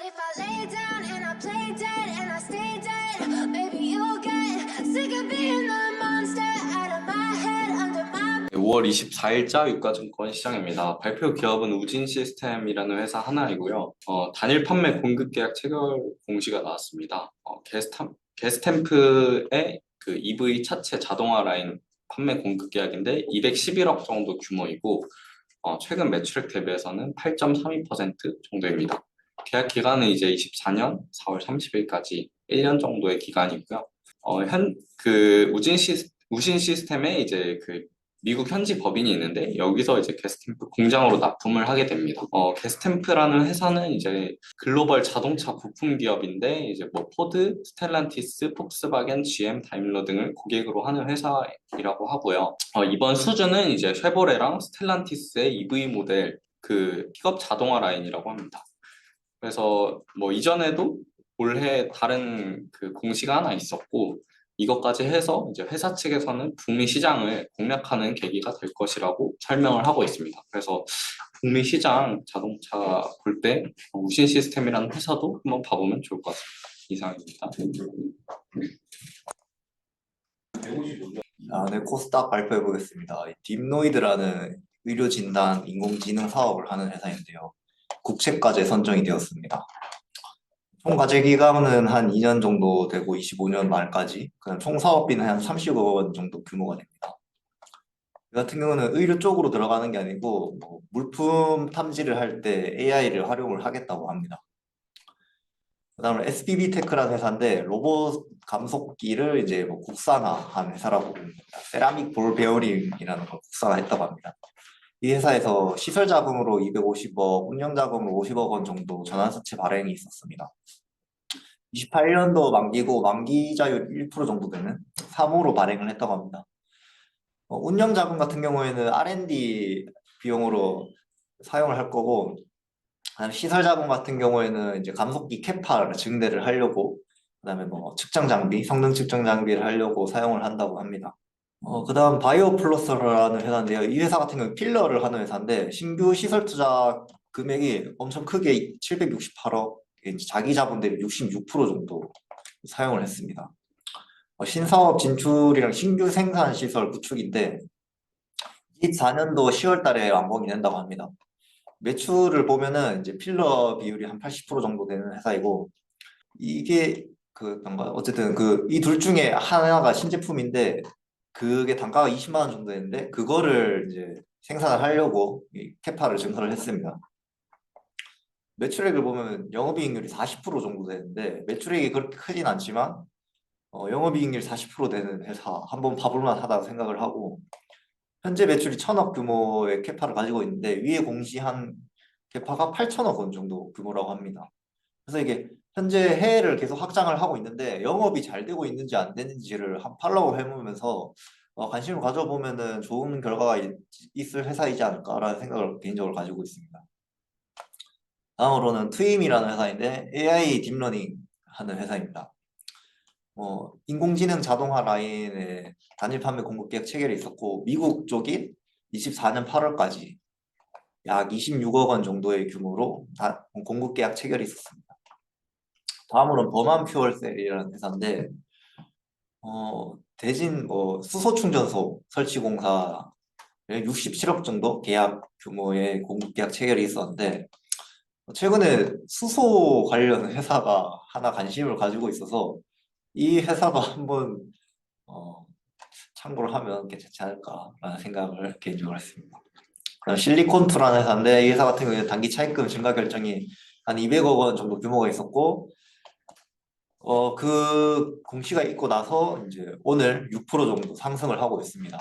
if I lay down and I play dead and I stay dead, maybe you'll get sick of being the monster out of my head, under my 5월 24일자 유가증권 시장입니다. 발표 기업은 우진 시스템이라는 회사 하나이고요. 단일 판매 공급 계약 체결 공시가 나왔습니다. 게스템프의 그 EV 차체 자동화 라인 판매 공급 계약인데 211억 정도 규모이고 최근 매출액 대비해서는 8.32% 정도입니다. 계약 기간은 이제 24년 4월 30일까지 1년 정도의 기간이고요. 우신 시스템에 이제 그 미국 현지 법인이 있는데 여기서 이제 게스템프 공장으로 납품을 하게 됩니다. 게스템프라는 회사는 이제 글로벌 자동차 부품 기업인데 이제 뭐 포드, 스텔란티스, 폭스바겐, GM, 다임러 등을 고객으로 하는 회사이라고 하고요. 이번 수주는 이제 쉐보레랑 스텔란티스의 EV 모델 그 픽업 자동화 라인이라고 합니다. 그래서 뭐 이전에도 올해 다른 그 공시가 하나 있었고 이것까지 해서 이제 회사 측에서는 북미 시장을 공략하는 계기가 될 것이라고 설명을 하고 있습니다. 그래서 북미 시장 자동차 볼 때 우신 시스템이라는 회사도 한번 봐보면 좋을 것 같습니다. 이상입니다. 네, 코스닥 발표해 보겠습니다. 딥노이드라는 의료 진단 인공지능 사업을 하는 회사인데요. 국책과제 선정이 되었습니다. 총 과제 기간은 한 2년 정도 되고 25년 말까지, 그냥 총 사업비는 한 30억 원 정도 규모가 됩니다. 이 같은 경우는 의료 쪽으로 들어가는 게 아니고 뭐 물품 탐지를 할 때 AI를 활용을 하겠다고 합니다. 그다음에 SBB 테크라는 회사인데 로봇 감속기를 이제 뭐 국산화한 회사라고 봅니다. 세라믹 볼 베어링이라는 걸 국산화했다고 합니다. 이 회사에서 시설 자금으로 250억, 운영 자금으로 50억 원 정도 전환사채 발행이 있었습니다. 28년도 만기고 만기자율 1% 정도 되는 3호로 발행을 했다고 합니다. 운영 자금 같은 경우에는 R&D 비용으로 사용을 할 거고, 시설 자금 같은 경우에는 이제 감속기 캐파 증대를 하려고, 그다음에 뭐 측정 장비, 성능 측정 장비를 하려고 사용을 한다고 합니다. 그다음 바이오플러스라는 회사인데요. 이 회사 같은 경우는 필러를 하는 회사인데 신규 시설 투자 금액이 엄청 크게 768억, 자기 자본 대비 66% 정도 사용을 했습니다. 신사업 진출이랑 신규 생산 시설 구축인데 24년도 10월 달에 완공이 된다고 합니다. 매출을 보면은 이제 필러 비율이 한 80% 정도 되는 회사이고, 이게 어쨌든 이 둘 중에 하나가 신제품인데 그게 단가가 20만 원 정도 되는데 그거를 이제 생산을 하려고 이 캐파를 증설을 했습니다. 매출액을 보면 영업이익률이 40% 정도 되는데 매출액이 그렇게 크진 않지만 영업이익률 40% 되는 회사 한번 봐볼만 하다고 생각을 하고, 현재 매출이 1,000억 규모의 캐파를 가지고 있는데 위에 공시한 캐파가 8,000억 원 정도 규모라고 합니다. 그래서 이게 현재 해외를 계속 확장을 하고 있는데 영업이 잘 되고 있는지 안 되는지를 한 팔로우 해보면서 관심을 가져보면은 좋은 결과가 있을 회사이지 않을까라는 생각을 개인적으로 가지고 있습니다. 다음으로는 트임이라는 회사인데 AI 딥러닝 하는 회사입니다. 인공지능 자동화 라인의 단일 판매 공급 계약 체결이 있었고 미국 쪽이 24년 8월까지 약 26억 원 정도의 규모로 공급 계약 체결이 있었습니다. 다음으로는 범한 퓨얼셀이라는 회사인데 대진 수소 충전소 설치 공사 67억 정도 계약 규모의 공급 계약 체결이 있었는데 최근에 수소 관련 회사가 하나 관심을 가지고 있어서 이 회사도 한번 참고를 하면 괜찮지 않을까라는 생각을 개인적으로 했습니다. 그다음 실리콘투라는 회사인데 이 회사 같은 경우에 단기 차입금 증가 결정이 한 200억 원 정도 규모가 있었고 그 공시가 있고 나서 이제 오늘 6% 정도 상승을 하고 있습니다.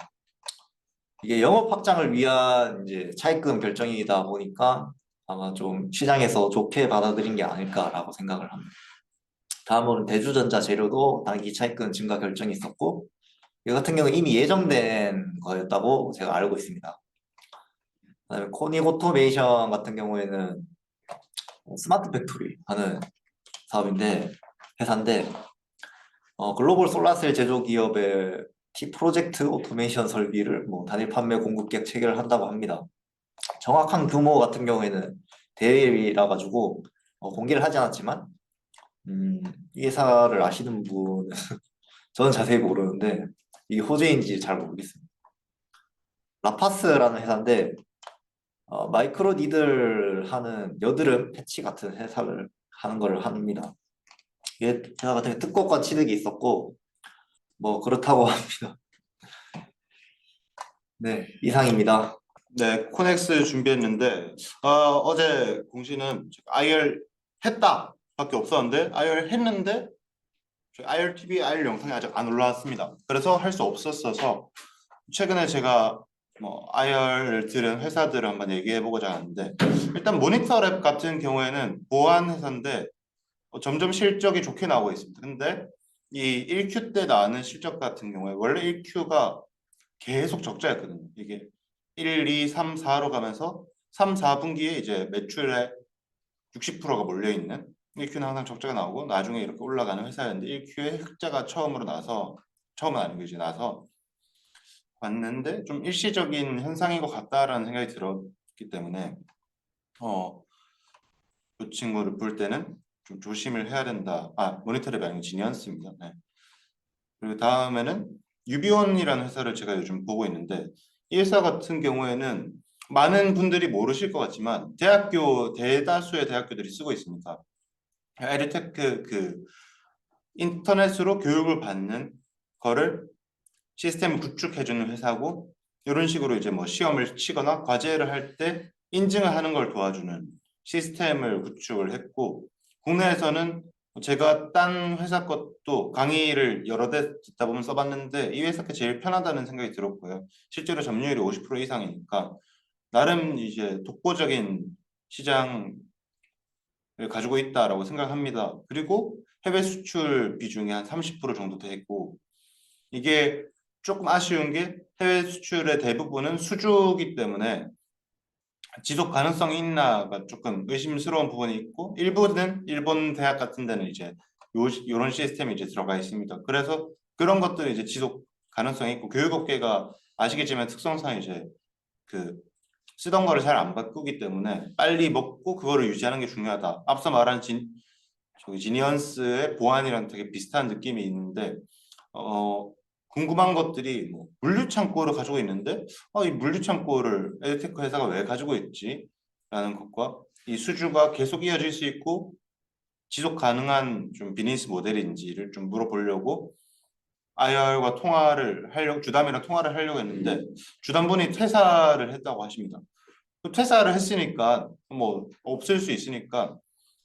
이게 영업 확장을 위한 이제 차입금 결정이다 보니까 아마 좀 시장에서 좋게 받아들인 게 아닐까라고 생각을 합니다. 다음으로는 대주전자 재료도 단기 차입금 증가 결정이 있었고 이 같은 경우 이미 예정된 거였다고 제가 알고 있습니다. 그다음에 코닉 오토메이션 같은 경우에는 스마트 팩토리 하는 회사인데 글로벌 솔라셀 제조 기업의 T 프로젝트 오토메이션 설비를 단일 판매 공급 계약 체결을 한다고 합니다. 정확한 규모 같은 경우에는 대회라 가지고 공개를 하지 않았지만 이 회사를 아시는 분은 저는 자세히 모르는데 이게 호재인지 잘 모르겠습니다. 라파스라는 회사인데 마이크로 니들 하는 여드름 패치 같은 회사를 하는 걸 합니다. 이게 회사 같은 게 특허권 취득이 있었고 뭐 그렇다고 합니다. 네, 이상입니다. 네, 코넥스 준비했는데 어제 공시는 IR 했다 밖에 없었는데 IR 했는데 IR TV, IR 영상이 아직 안 올라왔습니다. 그래서 할 수 없었어서 최근에 제가 뭐 IR을 들은 회사들을 한번 얘기해 보고자 하는데 일단 모니터랩 같은 경우에는 보안 회사인데 점점 실적이 좋게 나오고 있습니다. 근데 이 1Q 때 나오는 실적 같은 경우에 원래 1Q가 계속 적자였거든요. 이게 1, 2, 3, 4로 가면서 3, 4분기에 이제 매출의 60%가 몰려 있는 1Q는 항상 적자가 나오고 나중에 이렇게 올라가는 회사였는데 1Q에 흑자가 처음으로 나서 처음은 아니고 이제 나서 봤는데 좀 일시적인 현상인 것 같다라는 생각이 들었기 때문에 그 친구를 볼 때는 좀 조심을 해야 된다. 모니터랩이 아니고 지니언스입니다. 네. 그리고 다음에는 유비온이라는 회사를 제가 요즘 보고 있는데 이 회사 같은 경우에는 많은 분들이 모르실 것 같지만 대다수의 대학교들이 쓰고 있습니다. 에듀테크 인터넷으로 교육을 받는 거를 시스템을 구축해주는 회사고 이런 식으로 이제 뭐 시험을 치거나 과제를 할 때 인증을 하는 걸 도와주는 시스템을 구축을 했고 국내에서는 제가 딴 회사 것도 강의를 여러 대 듣다 보면 써봤는데 이 회사가 제일 편하다는 생각이 들었고요. 실제로 점유율이 50% 이상이니까 나름 이제 독보적인 시장을 가지고 있다라고 생각합니다. 그리고 해외 수출 비중이 한 30% 정도 되고 이게 조금 아쉬운 게 해외 수출의 대부분은 수주이기 때문에 지속 가능성이 있나가 조금 의심스러운 부분이 있고 일부는 일본 대학 같은 데는 이제 요런 시스템이 이제 들어가 있습니다. 그래서 그런 것들이 이제 지속 가능성이 있고 교육업계가 아시겠지만 특성상 이제 그 쓰던 거를 잘 안 바꾸기 때문에 빨리 먹고 그거를 유지하는 게 중요하다. 앞서 말한 지니언스의 보안이랑 되게 비슷한 느낌이 있는데 궁금한 것들이 뭐 물류 창고를 가지고 있는데 이 물류 창고를 에듀테크 회사가 왜 가지고 있지? 라는 것과 이 수주가 계속 이어질 수 있고 지속 가능한 좀 비즈니스 모델인지를 좀 물어보려고 IR과 통화를 하려고 주담이랑 통화를 하려고 했는데 주담분이 퇴사를 했다고 하십니다. 퇴사를 했으니까 뭐 없을 수 있으니까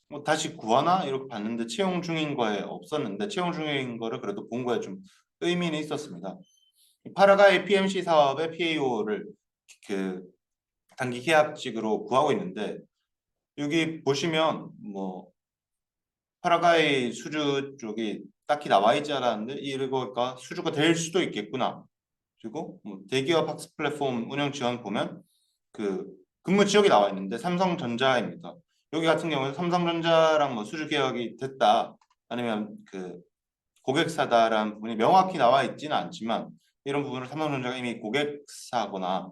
뭐 다시 구하나 이렇게 봤는데 채용 중인 거에 없었는데 채용 중인 거를 그래도 본 거에 좀 의미는 있었습니다. 파라가이 PMC 사업의 PAO를 그 단기 계약직으로 구하고 있는데 여기 보시면 뭐 파라가이 수주 쪽이 딱히 나와 있지 않았는데 이거가 수주가 될 수도 있겠구나. 그리고 뭐 대기업 학습 플랫폼 운영 지원 보면 그 근무 지역이 나와 있는데 삼성전자입니다. 여기 같은 경우는 삼성전자랑 뭐 수주 계약이 됐다 아니면 그 고객사다라는 부분이 명확히 나와 있지는 않지만 이런 부분을 삼성전자가 이미 고객사거나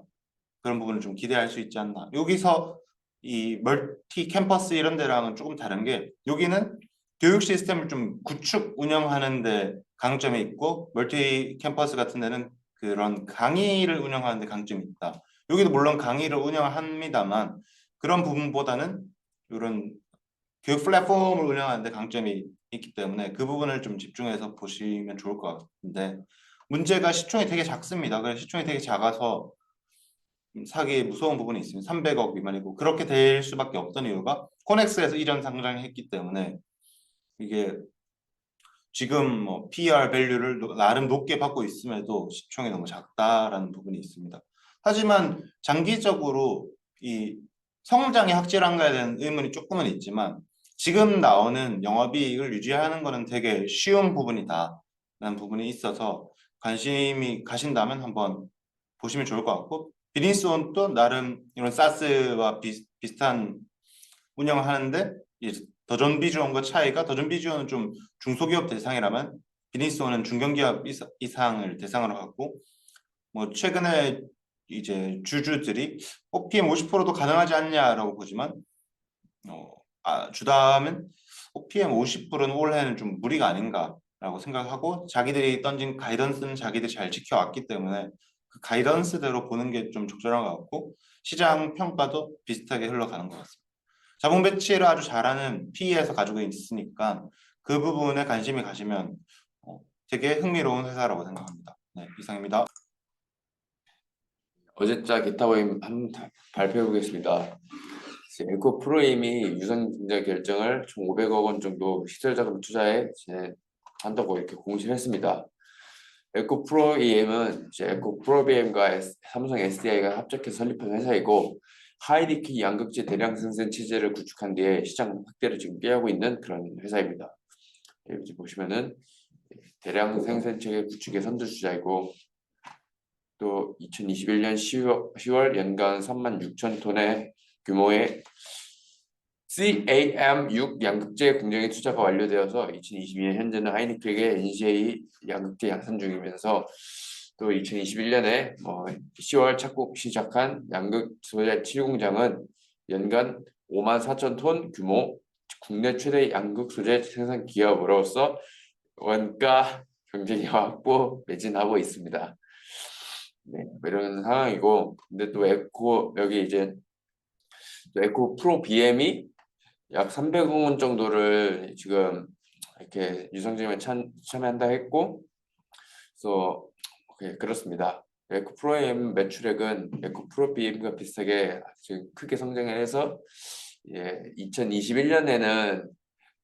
그런 부분을 좀 기대할 수 있지 않나. 여기서 이 멀티 캠퍼스 이런 데랑은 조금 다른 게 여기는 교육 시스템을 좀 구축 운영하는 데 강점이 있고 멀티 캠퍼스 같은 데는 그런 강의를 운영하는 데 강점이 있다. 여기도 물론 강의를 운영합니다만 그런 부분보다는 이런 교육 플랫폼을 운영하는 데 강점이 있기 때문에 그 부분을 좀 집중해서 보시면 좋을 것 같은데 문제가 시총이 되게 작습니다. 그래서 시총이 되게 작아서 사기 무서운 부분이 있습니다. 300억 미만이고 그렇게 될 수밖에 없던 이유가 코넥스에서 이전 상장했기 때문에 이게 지금 뭐 PR 밸류를 나름 높게 받고 있음에도 시총이 너무 작다라는 부분이 있습니다. 하지만 장기적으로 이 성장이 확실한가에 대한 의문이 조금은 있지만 지금 나오는 영업이익을 유지하는 것은 되게 쉬운 부분이다라는 부분이 있어서 관심이 가신다면 한번 보시면 좋을 것 같고 비즈니스원도 나름 이런 사스와 비슷한 운영을 하는데 더존 비주원과 차이가 더존 비주원은 좀 중소기업 대상이라면 비즈니스원은 중견기업 이상을 대상으로 하고 뭐 최근에 이제 주주들이 PM 50%도 가능하지 않냐라고 보지만 주다면 OPM 50불은 올해는 좀 무리가 아닌가라고 생각하고 자기들이 던진 가이던스는 자기들이 잘 지켜왔기 때문에 그 가이던스대로 보는 게 좀 적절한 것 같고 시장 평가도 비슷하게 흘러가는 것 같습니다. 자본 배치를 아주 잘하는 PE에서 가지고 있으니까 그 부분에 관심이 가시면 되게 흥미로운 회사라고 생각합니다. 네, 이상입니다. 어제자 기타보임 한번 발표해 보겠습니다. 에코 프로임이 유상증자 결정을 총 500억 원 정도 시설자금 투자에 한다고 이렇게 공시를 했습니다. 에코 프로임은 에코 프로비엠과 삼성 SDI가 합작해서 설립한 회사이고 하이리키 양극재 대량 생산 체제를 구축한 뒤에 시장 확대를 지금 꾀하고 있는 그런 회사입니다. 여기 보시면은 대량 생산 체계 구축의 선두주자이고 또 2021년 10월 연간 36,000톤의 규모의 CAM6 양극재 공장의 투자가 완료되어서 2022년 현재는 하이니크에게 NCA 양극재 양산 중이면서 또 2021년에 10월 착공 시작한 양극 소재 7공장은 연간 54,000톤 규모 국내 최대 양극 소재 생산 기업으로서 원가 경쟁력 확보 매진하고 있습니다. 네, 이런 상황이고, 근데 또 에코 여기 이제 또 에코 프로 BM이 약 300억 원 정도를 지금 이렇게 유상증자에 참여한다 했고, 그래서 그렇습니다. 에코 프로엠 매출액은 에코 프로 BM과 비슷하게 지금 크게 성장해서 2021년에는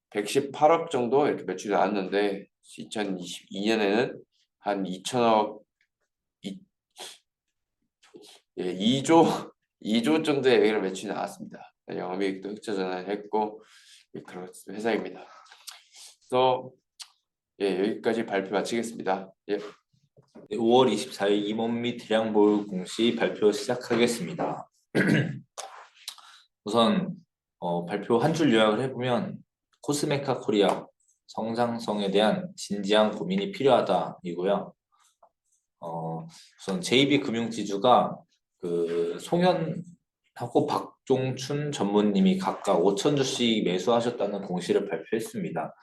118억 정도 이렇게 매출이 나왔는데 2022년에는 한 2천억 2조 정도의 이런 매출이 나왔습니다. 영업이익도 흑자 전환했고 그런 회사입니다. 그래서 여기까지 발표 마치겠습니다. 5월 24일 임원 및 대량 보유 공시 발표 시작하겠습니다. 우선 발표 한 줄 요약을 해보면 코스메카 코리아 성장성에 대한 진지한 고민이 필요하다이고요. 우선 JB금융지주가 그 송현하고 박종춘 전무님이 각각 5,000주씩 매수하셨다는 공시를 발표했습니다.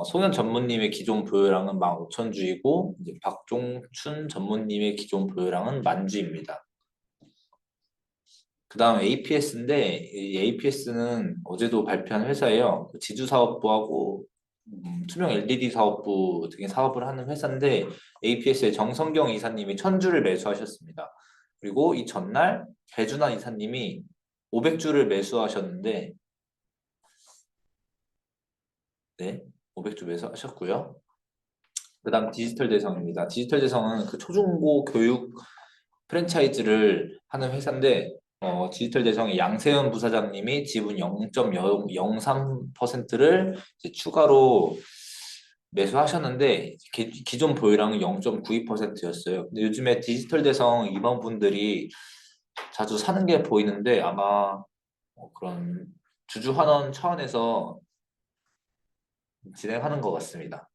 송현 전무님의 기존 보유량은 15,000주이고 이제 박종춘 전무님의 기존 보유량은 10,000주입니다. 그 다음 APS인데 이 APS는 어제도 발표한 회사예요. 지주사업부하고 투명 LED 사업부 등의 사업을 하는 회사인데 APS의 정성경 이사님이 1,000주를 매수하셨습니다. 그리고 이 전날 배준환 이사님이 500주를 매수하셨는데 500주 매수하셨고요. 그 다음 디지털 대성입니다. 디지털 대성은 그 초중고 교육 프랜차이즈를 하는 회사인데 디지털 대성의 양세은 부사장님이 지분 0.03%를 추가로 매수하셨는데 기존 보유량은 0.92%였어요. 근데 요즘에 디지털 대성 임원분들이 자주 사는 게 보이는데 아마 그런 주주 환원 차원에서 진행하는 것 같습니다.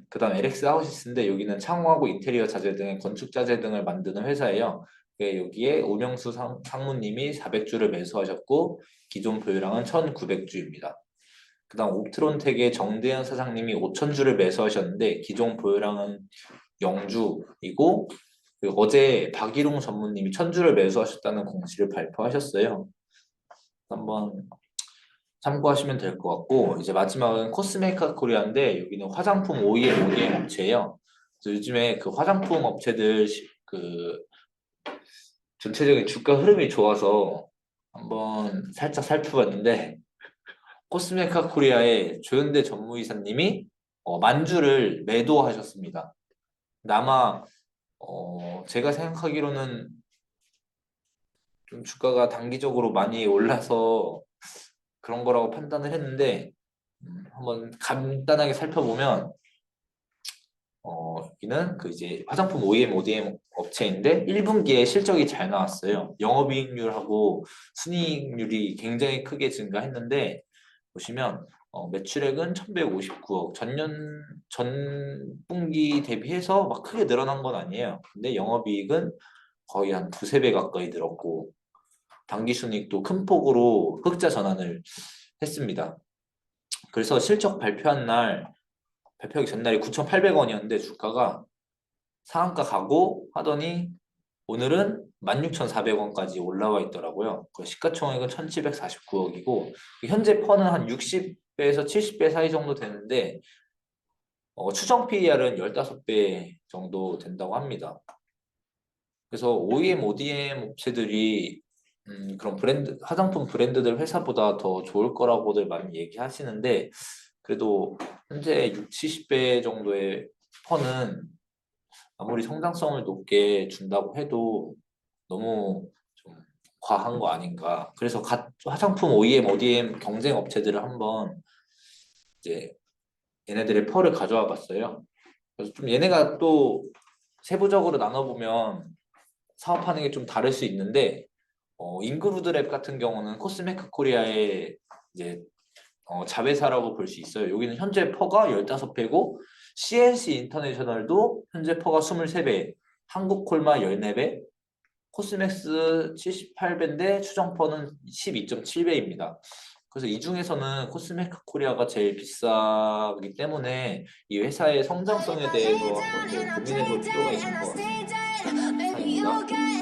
그 다음 LX 하우시스인데 여기는 창호하고 인테리어 자재 등의 건축 자재 등을 만드는 회사예요. 여기에 오명수 상무님이 400주를 매수하셨고 기존 보유량은 1,900주입니다. 그 다음 옵트론텍의 정대현 사장님이 5,000주를 매수하셨는데 기존 보유량은 0주이고 어제 박일웅 전무님이 1,000주를 매수하셨다는 공시를 발표하셨어요. 한번 참고하시면 될 것 같고 이제 마지막은 코스메카 코리아인데 여기는 화장품 OEM 업체예요. 그래서 요즘에 그 화장품 업체들 그 전체적인 주가 흐름이 좋아서 한번 살짝 살펴봤는데 코스메카 코리아의 조현대 전무이사님이 10,000주를 매도하셨습니다. 근데 아마 제가 생각하기로는 좀 주가가 단기적으로 많이 올라서 그런 거라고 판단을 했는데 한번 간단하게 살펴보면 여기는 그 이제 화장품 OEM, ODM 업체인데 1분기에 실적이 잘 나왔어요. 영업이익률하고 순이익률이 굉장히 크게 증가했는데 보시면 매출액은 1,159억 전분기 대비해서 막 크게 늘어난 건 아니에요. 근데 영업이익은 거의 한 2~3배 가까이 늘었고 당기순이익도 큰 폭으로 흑자 전환을 했습니다. 그래서 실적 발표하기 전날이 9,800원이었는데 주가가 상한가 가고 하더니 오늘은 16,400원까지 올라와 있더라고요. 그 시가총액은 1,749억이고 현재 퍼는 한 60배에서 70배 사이 정도 되는데 추정 PER은 15배 정도 된다고 합니다. 그래서 OEM, ODM 업체들이 그런 화장품 브랜드들 회사보다 더 좋을 거라고들 많이 얘기하시는데 그래도 현재 6, 70배 정도의 퍼는 아무리 성장성을 높게 준다고 해도 너무 좀 과한 거 아닌가. 그래서 화장품 OEM, ODM 경쟁 업체들을 한번 이제 얘네들의 펄을 가져와 봤어요. 그래서 좀 얘네가 또 세부적으로 나눠보면 사업하는 게 좀 다를 수 있는데 인그루드랩 같은 경우는 코스메크 코리아의 이제 자회사라고 볼 수 있어요. 여기는 현재 퍼가 15배고 CNC 인터내셔널도 현재 퍼가 23배, 한국콜마 14배, 코스맥스 78배인데 추정 퍼는 12.7배입니다. 그래서 이 중에서는 코스메크 코리아가 제일 비싸기 때문에 이 회사의 성장성에 대해서 한번 또 고민해 볼 필요가 있을 것 같습니다. Baby, you'll get